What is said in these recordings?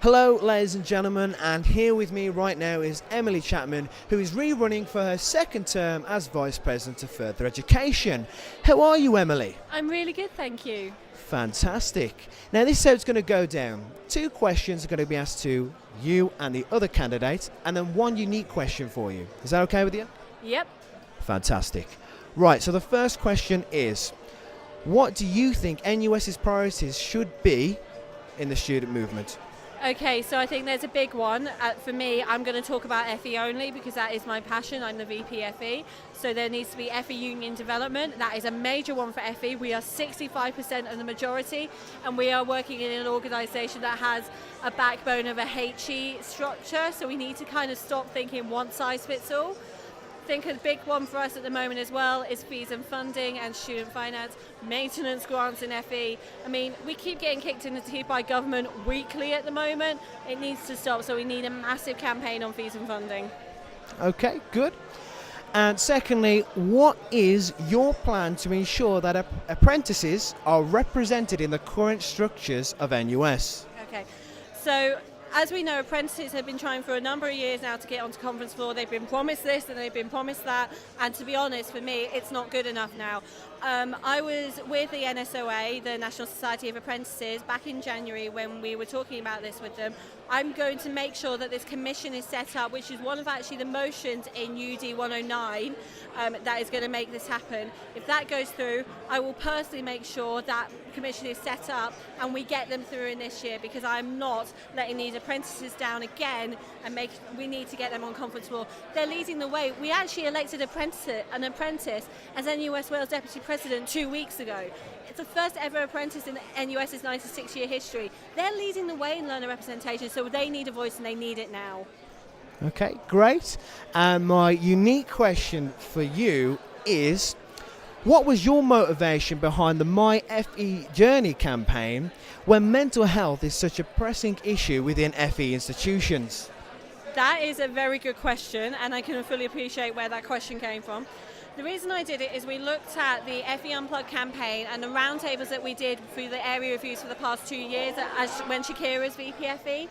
Hello ladies and gentlemen, and here with me right now is Emily Chapman, who is rerunning for her second term as Vice President of Further Education. How are you, Emily? I'm really good, thank you. Fantastic. Now this is how it's going to go down. 2 questions are going to be asked to you and the other candidate, and then 1 unique question for you. Is that okay with you? Yep. Fantastic. Right, so the first question is, what do you think NUS's priorities should be in the student movement? Okay, so I think there's a big one. For me, I'm going to talk about FE only because that is my passion. I'm the VP FE. So there needs to be FE union development. That is a major one for FE. We are 65% of the majority, and we are working in an organisation that has a backbone of a HE structure. So we need to kind of stop thinking one size fits all. I think a big one for us at the moment as well is fees and funding and student finance, maintenance grants in FE. I mean, we keep getting kicked in the teeth by government weekly at the moment. It needs to stop, so we need a massive campaign on fees and funding. Okay, good. And secondly, what is your plan to ensure that apprentices are represented in the current structures of NUS? Okay, so as we know, apprentices have been trying for a number of years now to get onto conference floor. They've been promised this and they've been promised that, and to be honest, for me, it's not good enough now. I was with the NSOA, the National Society of Apprentices, back in January when we were talking about this with them. I'm going to make sure that this commission is set up, which is one of actually the motions in UD 109 that is going to make this happen. If that goes through, I will personally make sure that commission is set up and we get them through in this year, because I'm not letting these apprentices down again, and we need to get them on conference floor. They're leading the way. We actually elected an apprentice as NUS Wales Deputy President 2 weeks ago. It's the first ever apprentice in NUS's 96-year history. They're leading the way in learner representation, so they need a voice and they need it now. Okay, great. And my unique question for you is, what was your motivation behind the My FE Journey campaign when mental health is such a pressing issue within FE institutions? That is a very good question, and I can fully appreciate where that question came from. The reason I did it is we looked at the FE Unplugged campaign and the roundtables that we did through the area reviews for the past 2 years when Shakira was VP FE.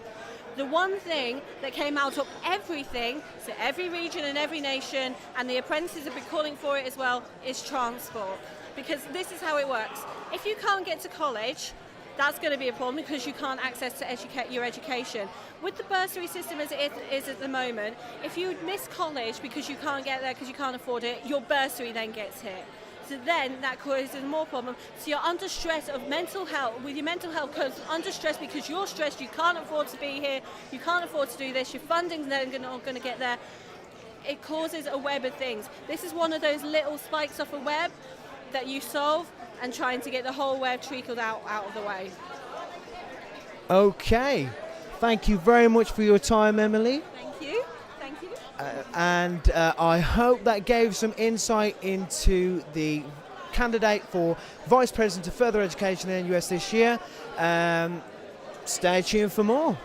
The one thing that came out of everything, so every region and every nation, and the apprentices have been calling for it as well, is transport. Because this is how it works. If you can't get to college, that's going to be a problem because you can't access to your education. With the bursary system as it is at the moment, if you miss college because you can't get there because you can't afford it, your bursary then gets hit. So then that causes more problem. So you're under stress of mental health, with your mental health under stress because you're stressed, you can't afford to be here, you can't afford to do this, your funding's then not going to get there. It causes a web of things. This is one of those little spikes off a web that you solve, and trying to get the whole web trickled out of the way. Okay, thank you very much for your time, Emily. Thank you. Thank you. And I hope that gave some insight into the candidate for Vice President of Further Education in the NUS this year. Stay tuned for more.